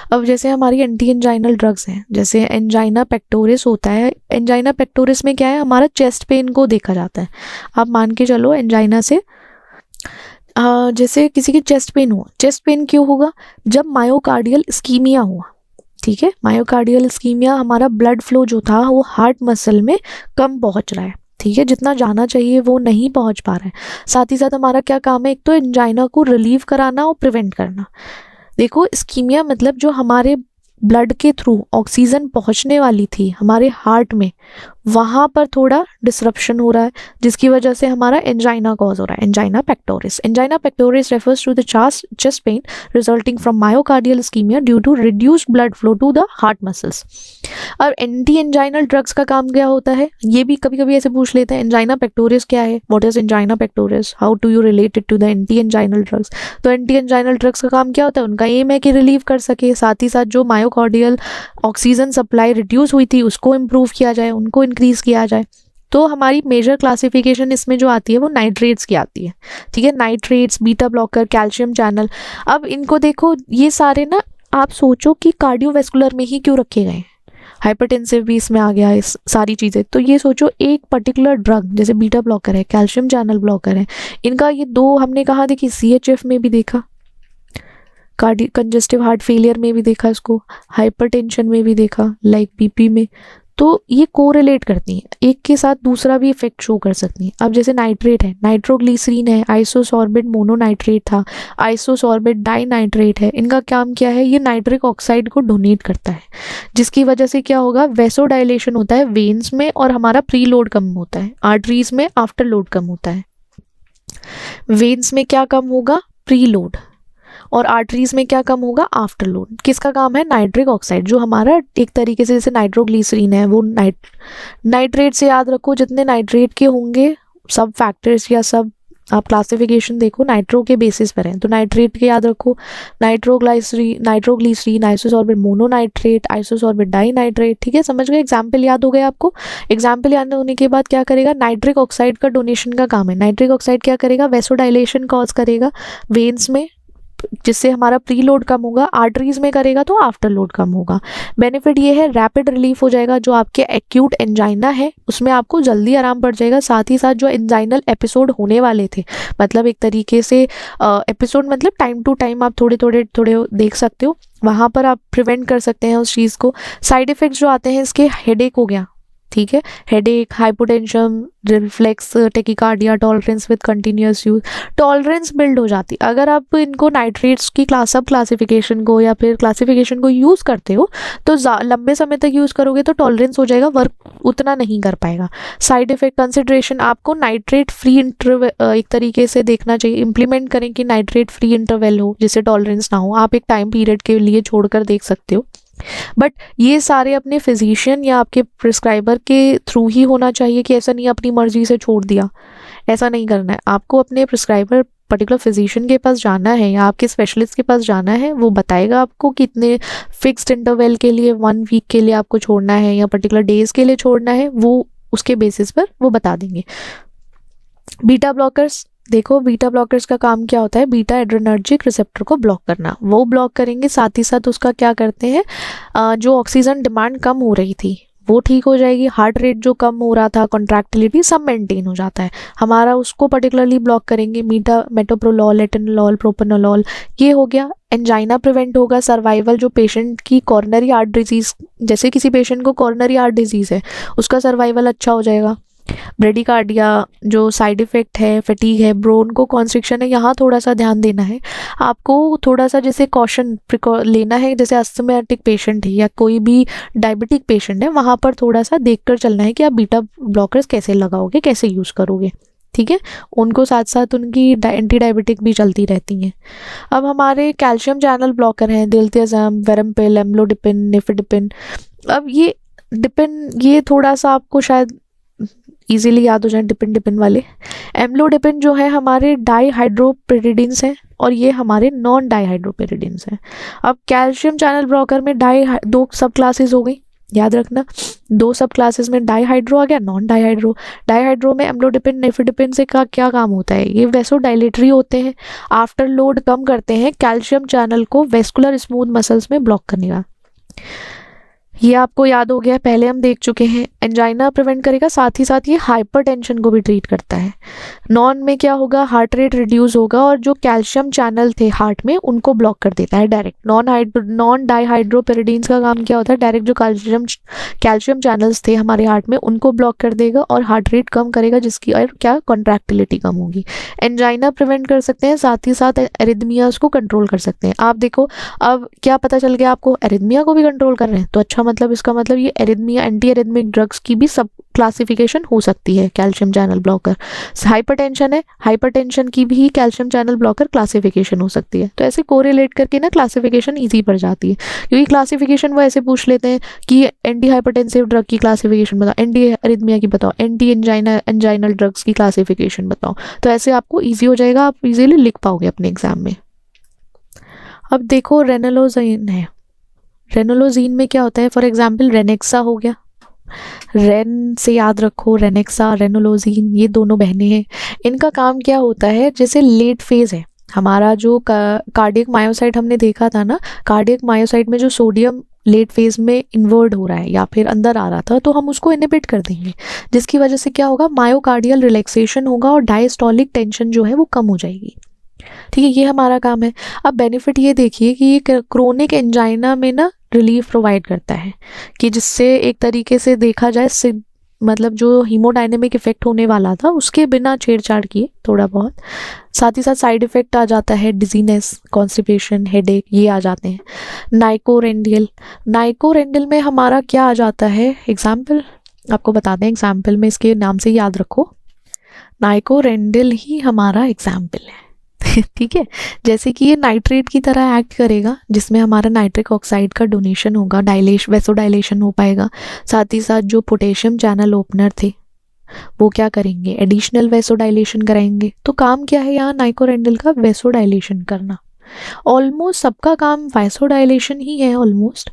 अब जैसे हमारी एंटी एंजाइनल ड्रग्स हैं, जैसे एंजाइना पेक्टोरिस होता है। एंजाइना पेक्टोरिस में क्या है, हमारा चेस्ट पेन को देखा जाता है। आप मान के चलो एंजाइना से जैसे किसी की चेस्ट पेन हुआ, चेस्ट पेन क्यों होगा, जब मायोकार्डियल इस्कीमिया हुआ, ठीक है। मायोकार्डियल इस्कीमिया, हमारा ब्लड फ्लो जो था वो हार्ट मसल में कम पहुंच रहा है, ठीक है, जितना जाना चाहिए वो नहीं पहुंच पा रहा है। साथ ही साथ हमारा क्या काम है, एक तो एंजाइना को रिलीव कराना और प्रिवेंट करना। देखो इस्कीमिया मतलब जो हमारे ब्लड के थ्रू ऑक्सीजन पहुंचने वाली थी हमारे हार्ट में, वहाँ पर थोड़ा डिसरप्शन हो रहा है, जिसकी वजह से हमारा एंजाइना कॉज हो रहा है, angina pectoris. Angina pectoris refers to the chest pain resulting from myocardial ischaemia due to reduced blood flow to the heart muscles. और एंटी एंजाइनल ड्रग्स का काम क्या होता है, ये भी कभी कभी ऐसे पूछ लेते हैं, एंजाइना पेक्टोरिस क्या है, what is angina pectoris, how do you relate it to the anti anginal drugs. तो एंटी एंजाइनल ड्रग्स का काम क्या होता है, उनका एम है कि रिलीव कर सके, साथ ही साथ जो मायोकार्डियल ऑक्सीजन सप्लाई रिड्यूस हुई थी उसको इम्प्रूव किया जाए, उनको इंक्रीज किया जाए। तो हमारी मेजर क्लासिफिकेशन इसमें जो आती है वो नाइट्रेट्स की आती है, ठीक है। Nitrates, beta blocker, calcium channel. अब इनको देखो, ये सारे ना आप सोचो कि कार्डियोवैस्कुलर में ही क्यों रखे गए, हाइपरटेंसिव भी इसमें आ गया, इस सारी चीज़ें। तो ये सोचो एक पर्टिकुलर ड्रग जैसे बीटा ब्लॉकर है, कैल्शियम चैनल ब्लॉकर है, इनका ये दो हमने कहा देखी, CHF में भी देखा, कंजेस्टिव हार्ट फेलियर में भी देखा इसको, हाइपरटेंशन में भी देखा, लाइक BP में। तो ये कोरिलेट करती हैं, एक के साथ दूसरा भी इफेक्ट शो कर सकती हैं। अब जैसे नाइट्रेट है, नाइट्रोग्लिसरीन है, आइसोसॉर्बेट मोनोनाइट्रेट था, आइसोसॉर्बेट डाइनाइट्रेट है, इनका काम क्या है, ये नाइट्रिक ऑक्साइड को डोनेट करता है, जिसकी वजह से क्या होगा, वेसोडाइलेशन होता है वेन्स में और हमारा प्री लोड कम होता है, आर्टरीज में आफ्टर लोड कम होता है। वेन्स में क्या कम होगा, प्री लोड, और आर्टरीज में क्या कम होगा, आफ्टर लोड। किसका काम है, नाइट्रिक ऑक्साइड, जो हमारा एक तरीके से जैसे नाइट्रोग्लिसरीन है वो नाइट्रेट से याद रखो, जितने नाइट्रेट के होंगे सब फैक्टर्स या सब आप क्लासिफिकेशन देखो नाइट्रो के बेसिस पर है, तो नाइट्रेट के याद रखो, नाइट्रोग्लिसरीन, आइसोसॉर्बेट मोनोनाइट्रेट, आइसोसॉर्बेट डाइनाइट्रेट, ठीक है, समझ गए। एग्जाम्पल याद हो गया आपको। एग्जाम्पल याद होने के बाद क्या करेगा, नाइट्रिक ऑक्साइड का डोनेशन का काम है। नाइट्रिक ऑक्साइड क्या करेगा, वेसोडाइलेशन कॉज करेगा वेन्स में, जिससे हमारा प्री लोड कम होगा, आर्टरीज में करेगा तो आफ्टर लोड कम होगा। बेनिफिट ये है, रैपिड रिलीफ हो जाएगा, जो आपके एक्यूट एंजाइना है उसमें आपको जल्दी आराम पड़ जाएगा। साथ ही साथ जो एंजाइनल एपिसोड होने वाले थे, मतलब एक तरीके से एपिसोड मतलब टाइम टू टाइम आप थोड़े देख सकते हो, वहाँ पर आप प्रिवेंट कर सकते हैं उस चीज़ को। साइड इफेक्ट्स जो आते हैं इसके, हेडेक हो गया, ठीक है, headache, hypotension, reflex tachycardia, tolerance with continuous use, tolerance build हो जाती। अगर आप इनको नाइट्रेट्स की सब क्लासिफिकेशन को या फिर क्लासिफिकेशन को यूज़ करते हो तो लंबे समय तक यूज़ करोगे तो टॉलरेंस हो जाएगा, वर्क उतना नहीं कर पाएगा। साइड इफेक्ट कंसिडरेशन, आपको नाइट्रेट फ्री इंटरवल एक तरीके से देखना चाहिए, इंप्लीमेंट करें कि नाइट्रेट फ्री इंटरवल हो जिससे टॉलरेंस ना हो, आप एक टाइम पीरियड के लिए छोड़कर देख सकते हो। बट ये सारे अपने फिजिशियन या आपके प्रिस्क्राइबर के थ्रू ही होना चाहिए, कि ऐसा नहीं अपनी मर्जी से छोड़ दिया, ऐसा नहीं करना है। आपको अपने प्रिस्क्राइबर पर्टिकुलर फिजिशियन के पास जाना है या आपके स्पेशलिस्ट के पास जाना है, वो बताएगा आपको कितने फिक्स्ड इंटरवल के लिए, 1 वीक के लिए आपको छोड़ना है या पर्टिकुलर डेज के लिए छोड़ना है, वो उसके बेसिस पर वो बता देंगे। बीटा ब्लॉकर्स देखो, बीटा ब्लॉकर्स का काम क्या होता है, बीटा एड्रेनर्जिक रिसेप्टर को ब्लॉक करना, वो ब्लॉक करेंगे। साथ ही साथ उसका क्या करते हैं, जो ऑक्सीजन डिमांड कम हो रही थी वो ठीक हो जाएगी, हार्ट रेट जो कम हो रहा था, कॉन्ट्रैक्टिलिटी सब मेंटेन हो जाता है हमारा, उसको पर्टिकुलरली ब्लॉक करेंगे। मेटोप्रोलॉल, एटेनोलॉल, प्रोपेनोलॉल, ये हो गया। एंजाइना प्रिवेंट होगा, सर्वाइवल, जो पेशेंट की कॉर्नरी हार्ट डिजीज़, जैसे किसी पेशेंट को कॉर्नरी हार्ट डिजीज़ है उसका सर्वाइवल अच्छा हो जाएगा। ब्रेडिकार्डिया, जो साइड इफ़ेक्ट है, फटीग है, ब्रोन को कॉन्स्ट्रिक्शन है, यहाँ थोड़ा सा ध्यान देना है आपको, थोड़ा सा जैसे कॉशन लेना है, जैसे अस्थमेटिक पेशेंट है या कोई भी डायबिटिक पेशेंट है, वहाँ पर थोड़ा सा देखकर चलना है कि आप बीटा ब्लॉकर्स कैसे लगाओगे, कैसे यूज़ करोगे, ठीक है। उनको साथ साथ उनकी एंटी डायबिटिक भी चलती रहती हैं। अब हमारे कैल्शियम चैनल ब्लॉकर हैं, दिल्तियाज़म, वेरम्पिल, एम्लोडिपिन, निफेडिपिन। अब ये डिपिन, ये थोड़ा सा आपको शायद इजीली याद हो जाए, डिपिन वाले। एम्लोडिपिन जो है हमारे डाईहाइड्रोपिरिडिन्स हैं और ये हमारे नॉन डाईहाइड्रोपिरिडिन्स हैं। अब कैल्शियम चैनल ब्लॉकर में दो सब क्लासेस हो गई, याद रखना। 2 सब क्लासेस में डाईहाइड्रो आ गया, नॉन डाईहाइड्रो। डाईहाइड्रो में एम्लोडिपिन नेफिडिपिन से का क्या काम होता है, ये वेसोडाइलेटरी होते हैं, आफ्टर लोड कम करते हैं कैल्शियम चैनल को वेस्कुलर स्मूथ मसल्स में ब्लॉक करने का। ये आपको याद हो गया, पहले हम देख चुके हैं। एंजाइना प्रिवेंट करेगा, साथ ही साथ ये हाइपरटेंशन को भी ट्रीट करता है। नॉन में क्या होगा, हार्ट रेट रिड्यूस होगा और जो कैल्शियम चैनल थे हार्ट में उनको ब्लॉक कर देता है डायरेक्ट। नॉन डाईहाइड्रोपिरिडीन्स का काम क्या होता है, डायरेक्ट जो कैल्शियम चैनल्स थे हमारे हार्ट में उनको ब्लॉक कर देगा और हार्ट रेट कम करेगा, जिसकी और क्या कॉन्ट्रैक्टिलिटी कम होगी। एंजाइना प्रिवेंट कर सकते हैं, साथ ही साथ एरिथमियाज को कंट्रोल कर सकते हैं। आप देखो अब क्या पता चल गया आपको, एरिथमिया को भी कंट्रोल कर रहे हैं, तो अच्छा मतलब इसका मतलब ये एरिथमिया एंटी एरिथमिक ड्रग्स की भी सब क्लासिफिकेशन हो सकती है कैल्शियम चैनल ब्लॉकर। हाइपरटेंशन है, हाइपरटेंशन की भी कैल्शियम चैनल ब्लॉकर क्लासिफिकेशन हो सकती है। तो ऐसे कोरिलेट करके ना क्लासिफिकेशन इजी पड़ जाती है, क्योंकि क्लासिफिकेशन वो ऐसे पूछ लेते हैं कि एंटी हाइपरटेंसिव ड्रग की क्लासिफिकेशन बताओ, एंटी एरिथमिया की बताओ, एंटी एंजाइनल ड्रग्स की क्लासिफिकेशन बताओ, तो ऐसे आपको ईजी हो जाएगा, आप इजीली लिख पाओगे अपने एग्जाम में। अब देखो रेनोलोजीन है, रेनोलोजीन में क्या होता है, फॉर एग्जाम्पल रेनेक्सा हो गया, रेन से याद रखो, रेनेक्सा रेनोलोजीन ये दोनों बहनें हैं। इनका काम क्या होता है, जैसे लेट फेज है हमारा जो कार्डियक मायोसाइट हमने देखा था ना, कार्डियक मायोसाइट में जो सोडियम लेट फेज में इन्वर्ट हो रहा है या फिर अंदर आ रहा था, तो हम उसको इनहिबिट कर देंगे, जिसकी वजह से क्या होगा, मायोकार्डियल रिलैक्सेशन होगा और डायस्टोलिक टेंशन जो है वो कम हो जाएगी। ठीक है, ये हमारा काम है। अब बेनिफिट ये देखिए कि ये क्रोनिक एंजाइना में ना रिलीफ प्रोवाइड करता है, कि जिससे एक तरीके से देखा जाए मतलब जो हीमोडायनेमिक इफेक्ट होने वाला था उसके बिना छेड़छाड़ किए थोड़ा बहुत। साथ ही साथ साइड इफेक्ट आ जाता है, डिजीनेस, कॉन्स्टिपेशन, हेडेक, ये आ जाते हैं। नाइकोरेंडियल, नाइकोरेंडियल में हमारा क्या आ जाता है, एग्जाम्पल आपको बता दें, एग्जाम्पल में इसके नाम से याद रखो, नाइकोरेंडियल ही हमारा एग्जाम्पल है। ठीक है, जैसे कि ये नाइट्रेट की तरह एक्ट करेगा, जिसमें हमारा नाइट्रिक ऑक्साइड का डोनेशन होगा, वेसोडाइलेशन हो पाएगा। साथ ही साथ जो पोटेशियम चैनल ओपनर थे वो क्या करेंगे, एडिशनल वेसोडाइलेशन कराएंगे। तो काम क्या है यहाँ नाइकोरेंडियल का, वेसोडाइलेशन करना। ऑलमोस्ट सबका काम वेसोडाइलेशन ही है ऑलमोस्ट,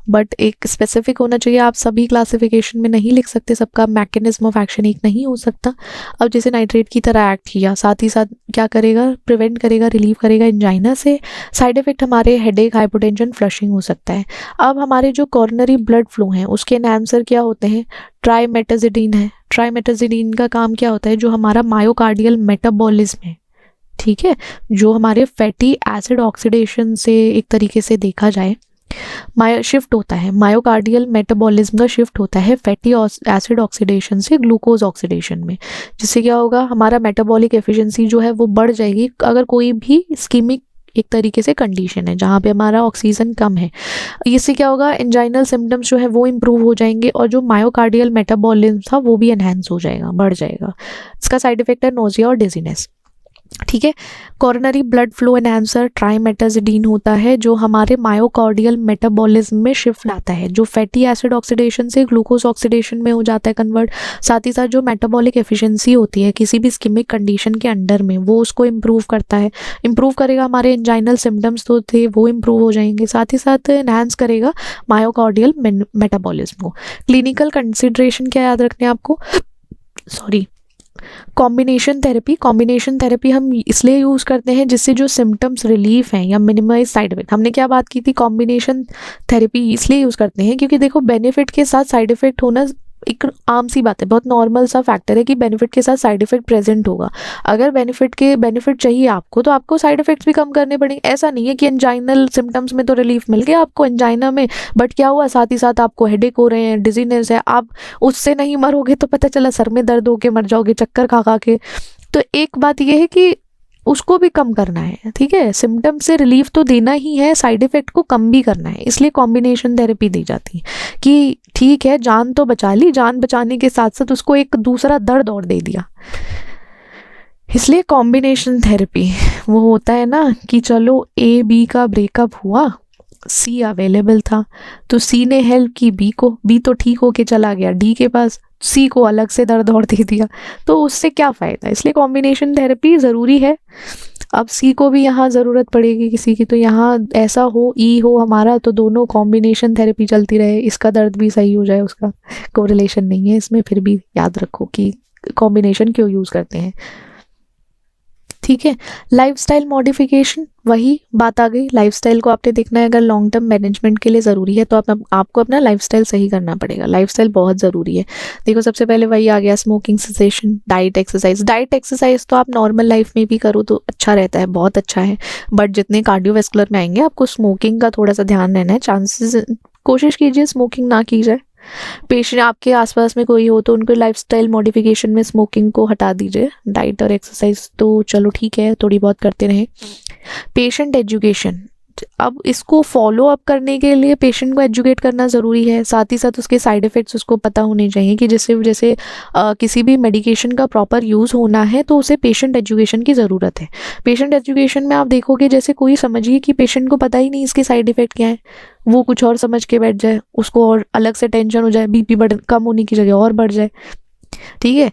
बट एक स्पेसिफिक होना चाहिए। आप सभी क्लासिफिकेशन में नहीं लिख सकते, सबका मैकेनिज्म ऑफ एक्शन एक नहीं हो सकता। अब जैसे नाइट्रेट की तरह एक्ट किया, साथ ही साथ क्या करेगा, प्रिवेंट करेगा, रिलीव करेगा एंजाइना से। साइड इफेक्ट हमारे हेडेक, हाइपोटेंशन, फ्लशिंग हो सकता है। अब हमारे जो कॉर्नरी ब्लड फ्लो हैं उसके एनहांसर क्या होते हैं, ट्राइमेटाजिडीन है। ट्राइमेटाजिडीन का काम क्या होता है, जो हमारा मायोकार्डियल मेटाबॉलिज्म है, ठीक है, जो हमारे फैटी एसिड ऑक्सीडेशन से एक तरीके से देखा जाए शिफ्ट होता है, मायोकार्डियल मेटाबॉलिज्म का शिफ्ट होता है फैटी एसिड ऑक्सीडेशन से ग्लूकोज ऑक्सीडेशन में, जिससे क्या होगा, हमारा मेटाबॉलिक एफिशिएंसी जो है वो बढ़ जाएगी। अगर कोई भी इस्कीमिक एक तरीके से कंडीशन है जहाँ पे हमारा ऑक्सीजन कम है, इससे क्या होगा, एंजाइनल सिम्टम्स जो है वो इम्प्रूव हो जाएंगे और जो मायोकार्डियल मेटाबॉलिज्म था वो भी एनहेंस हो जाएगा, बढ़ जाएगा। इसका साइड इफेक्ट है नोजिया और डिजीनेस। ठीक है, कॉर्नरी ब्लड फ्लो एनहांसर ट्राइमेटाजिडीन होता है, जो हमारे मायोकार्डियल मेटाबॉलिज्म में शिफ्ट लाता है, जो फैटी एसिड ऑक्सीडेशन से ग्लूकोज ऑक्सीडेशन में हो जाता है कन्वर्ट। साथ ही साथ जो मेटाबॉलिक एफिशिएंसी होती है किसी भी इस्कीमिक कंडीशन के अंडर में, वो उसको इम्प्रूव करता है, इम्प्रूव करेगा। हमारे एंजाइनल सिम्टम्स तो थे वो इम्प्रूव हो जाएंगे, साथ ही साथ एनहांस करेगा मायोकार्डियल मेटाबॉलिज्म को। क्लिनिकल कंसिडरेशन क्या याद रखने आपको, कॉम्बिनेशन थेरेपी हम इसलिए यूज़ करते हैं जिससे जो सिम्टम्स रिलीफ हैं या मिनिमाइज साइड इफेक्ट। हमने क्या बात की थी, कॉम्बिनेशन थेरेपी इसलिए यूज़ करते हैं क्योंकि देखो बेनिफिट के साथ साइड इफेक्ट होना एक आम सी बात है, बहुत नॉर्मल सा फैक्टर है कि बेनिफिट के साथ साइड इफेक्ट प्रेजेंट होगा। अगर बेनिफिट चाहिए आपको तो आपको साइड इफेक्ट्स भी कम करने पड़ेंगे। ऐसा नहीं है कि एंजाइनल सिम्टम्स में तो रिलीफ मिल गया आपको एंजाइना में, बट क्या हुआ, साथ ही साथ आपको हेडेक हो रहे हैं, डिजीनेस है, आप उससे नहीं मरोगे तो पता चला सर में दर्द होके मर जाओगे चक्कर खा के। तो एक बात यह है कि उसको भी कम करना है, ठीक है, सिम्टम से रिलीफ तो देना ही है, साइड इफेक्ट को कम भी करना है, इसलिए कॉम्बिनेशन थेरेपी दी जाती है कि ठीक है जान तो बचा ली, जान बचाने के साथ साथ उसको एक दूसरा दर्द और दे दिया, इसलिए कॉम्बिनेशन थेरेपी। वो होता है ना कि चलो A-B का ब्रेकअप हुआ, C अवेलेबल था तो C ने हेल्प की B को, B तो ठीक होके चला गया D के पास, सी को अलग से दर्द और दे दिया, तो उससे क्या फ़ायदा। इसलिए कॉम्बिनेशन थेरेपी ज़रूरी है। अब सी को भी यहाँ ज़रूरत पड़ेगी किसी की, तो यहाँ ऐसा हो ई हो हमारा, तो दोनों कॉम्बिनेशन थेरेपी चलती रहे, इसका दर्द भी सही हो जाए, उसका कोरिलेशन नहीं है इसमें। फिर भी याद रखो कि कॉम्बिनेशन क्यों यूज़ करते हैं, ठीक है। लाइफस्टाइल मॉडिफिकेशन, वही बात आ गई, लाइफस्टाइल को आपने देखना है। अगर लॉन्ग टर्म मैनेजमेंट के लिए ज़रूरी है तो आपको अपना लाइफस्टाइल सही करना पड़ेगा। लाइफस्टाइल बहुत ज़रूरी है। देखो सबसे पहले वही आ गया, smoking cessation, diet exercise. Diet exercise तो आप नॉर्मल लाइफ में भी करो तो अच्छा रहता है, बहुत अच्छा है, बट जितने कार्डियोवैस्कुलर में आएंगे आपको स्मोकिंग का थोड़ा सा ध्यान रहना है। चांसेस, कोशिश कीजिए स्मोकिंग ना की जाए। पेशेंट आपके आसपास में कोई हो तो उनको लाइफस्टाइल मॉडिफिकेशन में स्मोकिंग को हटा दीजिए। डाइट और एक्सरसाइज तो चलो ठीक है, थोड़ी बहुत करते रहें। पेशेंट एजुकेशन, अब इसको फॉलो अप करने के लिए पेशेंट को एजुकेट करना ज़रूरी है, साथ ही साथ उसके साइड इफ़ेक्ट्स उसको पता होने चाहिए कि जिससे जैसे किसी भी मेडिकेशन का प्रॉपर यूज़ होना है तो उसे पेशेंट एजुकेशन की ज़रूरत है। पेशेंट एजुकेशन में आप देखोगे जैसे कोई समझिए कि पेशेंट को पता ही नहीं इसके साइड इफ़ेक्ट क्या है, वो कुछ और समझ के बैठ जाए, उसको और अलग से टेंशन हो जाए, बीपी बढ़ कम होने की जगह और बढ़ जाए, ठीक है।